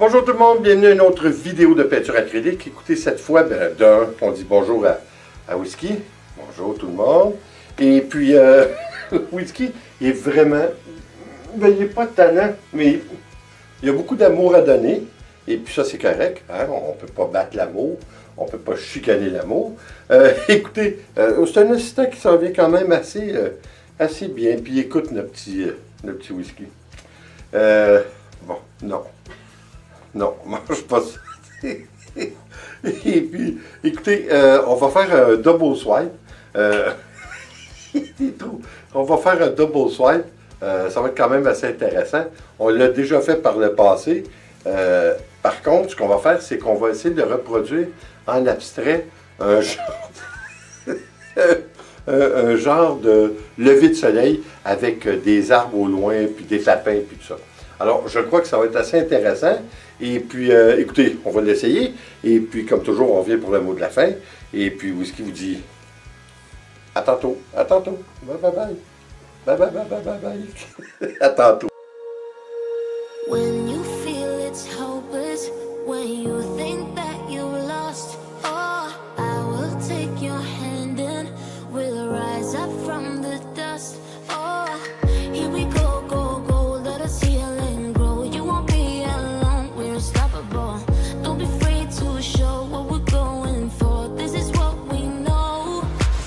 Bonjour tout le monde, bienvenue à une autre vidéo de peinture acrylique. Écoutez, cette fois, on dit bonjour à Whisky. Bonjour tout le monde. Et puis, Whisky, il est vraiment, il n'est pas tannant, mais il y a beaucoup d'amour à donner. Et puis ça, c'est correct. Hein? On ne peut pas battre l'amour, on ne peut pas chicaner l'amour. Écoutez, c'est un assistant qui s'en vient quand même assez bien. Puis écoute notre petit Whisky. Bon, non. Non, mange pas ça. Et puis, écoutez, on va faire un double swipe. On va faire un double swipe. Ça va être quand même assez intéressant. On l'a déjà fait par le passé. Par contre, ce qu'on va faire, c'est qu'on va essayer de reproduire en abstrait un genre de lever de soleil avec des arbres au loin, puis des lapins, puis tout ça. Alors, je crois que ça va être assez intéressant. Et puis, écoutez, on va l'essayer. Et puis, comme toujours, on vient pour le mot de la fin. Et puis, Whisky vous dit à tantôt. À tantôt. Bye bye bye. Bye bye bye bye bye bye. À tantôt. When you feel it's hopeless, when you think that you lost, oh, I will take your hand and we'll rise up from the dust. Oh, here we go, go, go, let us heal and grow. You won't be alone, we're unstoppable. Don't be afraid to show what we're going for. This is what we know.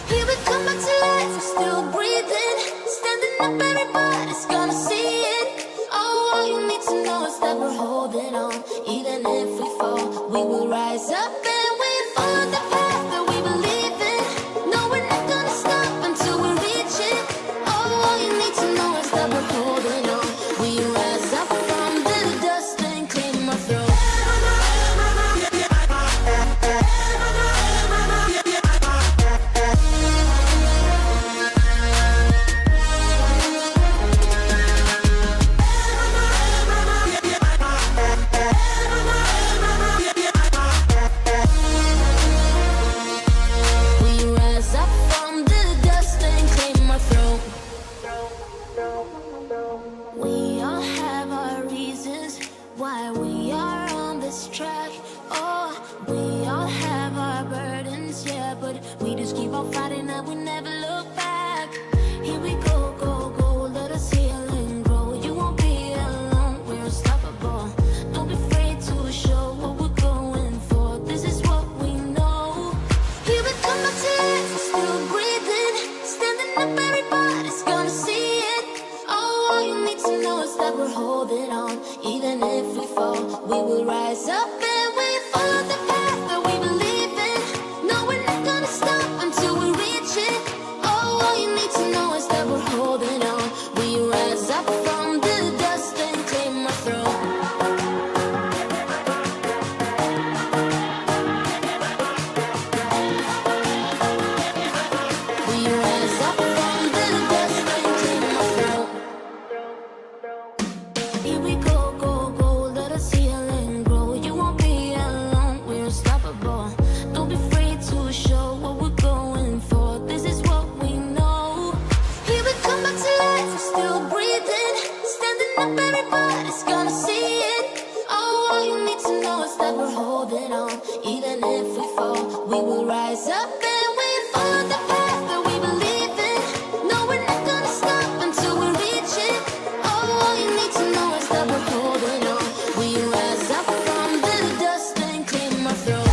Here we come back to life, we're still breathing. Standing up, everybody's gonna see it. Oh, all you need to know is that we're holding on. Even if we fall, we will rise up and we follow the path that we believe in. No, we're not gonna stop until we reach it. Oh, all you need to know is that we're holding on. We rise up from the dust and claim our throne. We all have our reasons why we are on this track. Oh, we all have our burdens, yeah, but we just keep on fighting and we never look back. Here we go, go, go, let us heal and grow. You won't be alone, we're unstoppable. Don't be afraid to show what we're going for. This is what we know. Here we come back to life, we're still breathing. Standing up, everybody's gonna see it. Oh, all you need to know is that we're holding on. Even if we fall, we will rise up and we follow the path that we believe in. No, we're not gonna stop until we reach it. Oh, all you need to know is that we're holding on. We rise up from the dust and claim our throne. We rise up from the dust and claim our throne. Here we go, go, go, let us heal and grow. You won't be alone, we're unstoppable. Don't be afraid to show what we're going for. This is what we know. Here we come back to life, we're still breathing. Standing up, everybody's gonna see it. Oh, all you need to know is that we're holding on. Even if we fall, we will rise up and we follow the path that we believe in. No, we're not gonna stop until we reach it. Oh, all you need to know is that we're holding on. We rise up from the dust and claim our throne.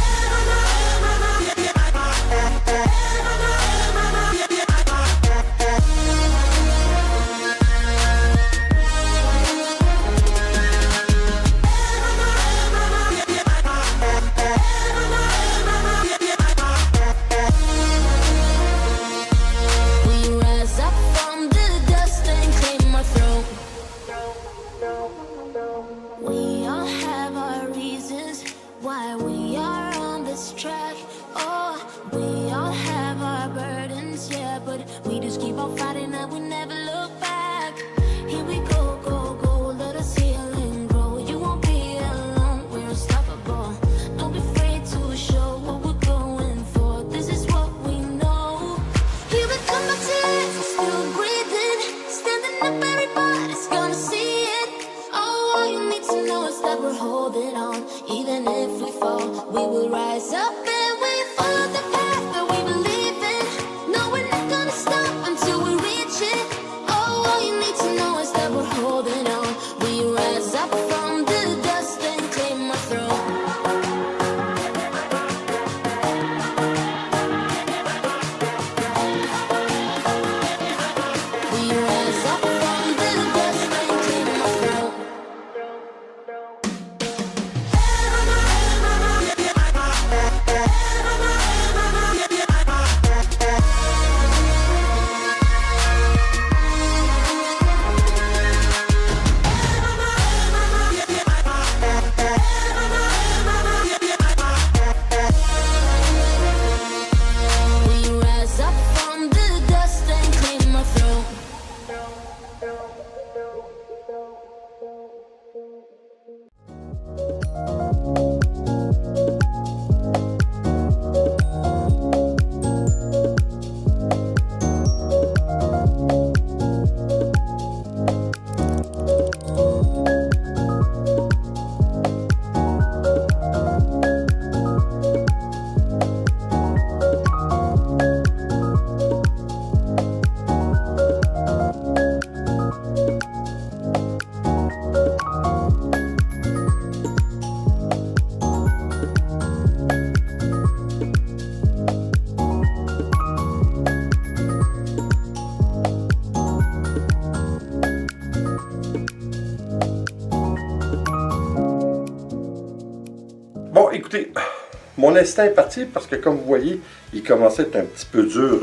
mon instinct est parti parce que, comme vous voyez, il commençait à être un petit peu dur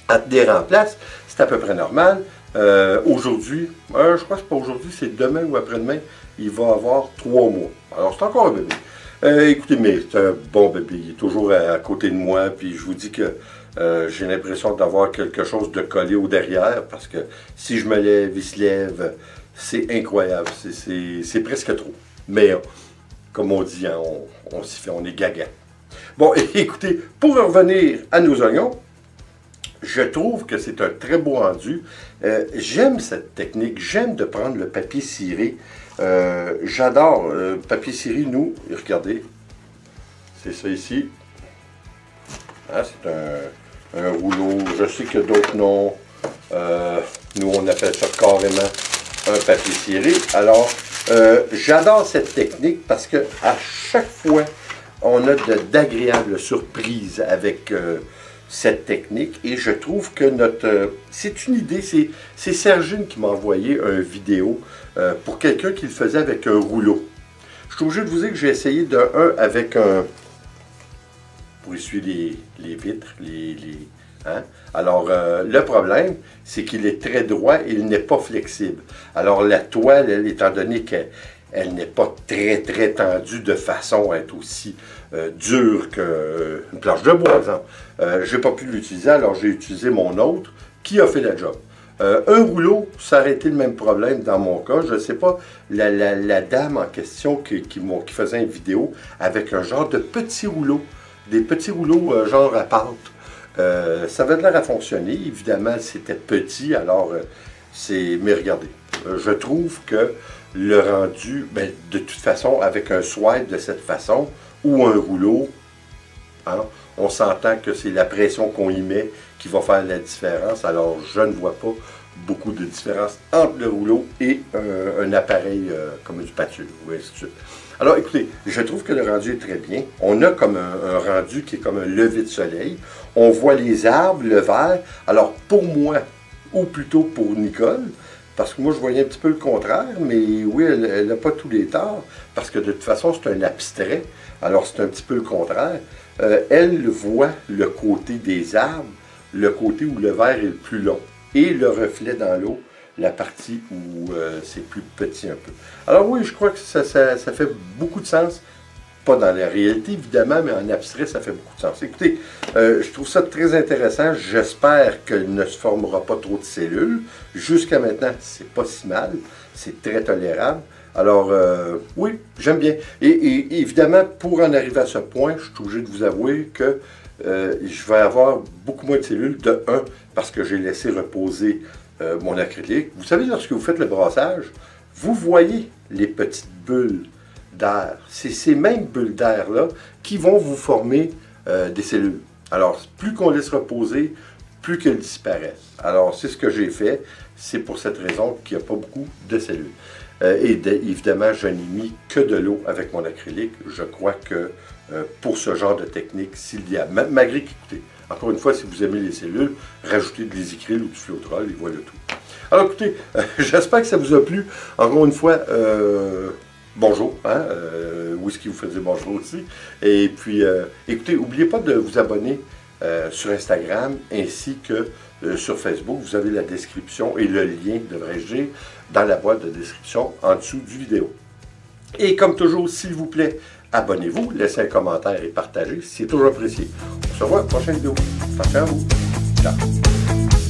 à tenir en place. C'est à peu près normal. Aujourd'hui, je crois que c'est pas aujourd'hui, c'est demain ou après-demain, il va avoir 3 mois. Alors, c'est encore un bébé. Écoutez, mais c'est un bon bébé. Il est toujours à côté de moi, puis je vous dis que j'ai l'impression d'avoir quelque chose de collé au derrière, parce que si je me lève, il se lève, c'est incroyable. C'est presque trop. Mais, comme on dit, hein, on s'y fait, on est gaga. Bon, écoutez, pour revenir à nos oignons, je trouve que c'est un très beau rendu. J'aime cette technique. J'aime de prendre le papier ciré. J'adore le papier ciré, nous. Et regardez, c'est ça ici. Hein, c'est un rouleau. Je sais qu'il y a d'autres noms. Nous, on appelle ça carrément un papier ciré. Alors, j'adore cette technique parce que à chaque fois, on a d'agréables surprises avec cette technique, et je trouve que c'est une idée, c'est Sergine qui m'a envoyé une vidéo pour quelqu'un qui le faisait avec un rouleau. Je suis obligé de vous dire que j'ai essayé d'un avec pour essuyer les vitres, hein? Alors, le problème, c'est qu'il est très droit et il n'est pas flexible. Alors, la toile, elle, étant donné qu'elle n'est pas très tendue de façon à être aussi dure qu'une planche de bois, par exemple. Je n'ai pas pu l'utiliser, alors j'ai utilisé mon autre qui a fait la job. Un rouleau, ça aurait été le même problème dans mon cas. Je ne sais pas, la dame en question qui faisait une vidéo avec un genre de petit rouleau, des petits rouleaux genre à pâte. Ça avait l'air à fonctionner. Évidemment, c'était petit, alors mais regardez, je trouve que le rendu, ben, de toute façon, avec un swipe de cette façon, ou un rouleau, hein, on s'entend que c'est la pression qu'on y met qui va faire la différence. Alors, je ne vois pas beaucoup de différence entre le rouleau et un appareil comme une spatule, ou ainsi de suite. Alors, écoutez, je trouve que le rendu est très bien. On a comme un rendu qui est comme un lever de soleil. On voit les arbres, le vert. Alors, pour moi, ou plutôt pour Nicole, parce que moi, je voyais un petit peu le contraire, mais oui, elle n'a pas tous les torts, parce que de toute façon, c'est un abstrait. Alors, c'est un petit peu le contraire. Elle voit le côté des arbres, le côté où le vert est le plus long, et le reflet dans l'eau, la partie où c'est plus petit un peu. Alors oui, je crois que ça fait beaucoup de sens. Pas dans la réalité, évidemment, mais en abstrait, ça fait beaucoup de sens. Écoutez, je trouve ça très intéressant. J'espère qu'il ne se formera pas trop de cellules. Jusqu'à maintenant, c'est pas si mal. C'est très tolérable. Alors, oui, j'aime bien. Et évidemment, pour en arriver à ce point, je suis obligé de vous avouer que je vais avoir beaucoup moins de cellules. De 1, parce que j'ai laissé reposer mon acrylique. Vous savez, lorsque vous faites le brassage, vous voyez les petites bulles d'air. C'est ces mêmes bulles d'air-là qui vont vous former des cellules. Alors, plus qu'on laisse reposer, plus qu'elles disparaissent. Alors, c'est ce que j'ai fait. C'est pour cette raison qu'il n'y a pas beaucoup de cellules. Évidemment, je n'ai mis que de l'eau avec mon acrylique. Je crois que pour ce genre de technique, s'il y a, malgré qu'écoutez, encore une fois, si vous aimez les cellules, rajoutez de l'isicryl ou du fluotrol et voilà tout. Alors écoutez, j'espère que ça vous a plu. Encore une fois, bonjour, hein, Whisky vous faisait bonjour aussi. Et puis, écoutez, n'oubliez pas de vous abonner sur Instagram ainsi que sur Facebook. Vous avez la description et le lien, devrais-je dire, dans la boîte de description en dessous du vidéo. Et comme toujours, s'il vous plaît, abonnez-vous, laissez un commentaire et partagez, c'est toujours apprécié. On se revoit à la prochaine vidéo. Attention à vous. Ciao.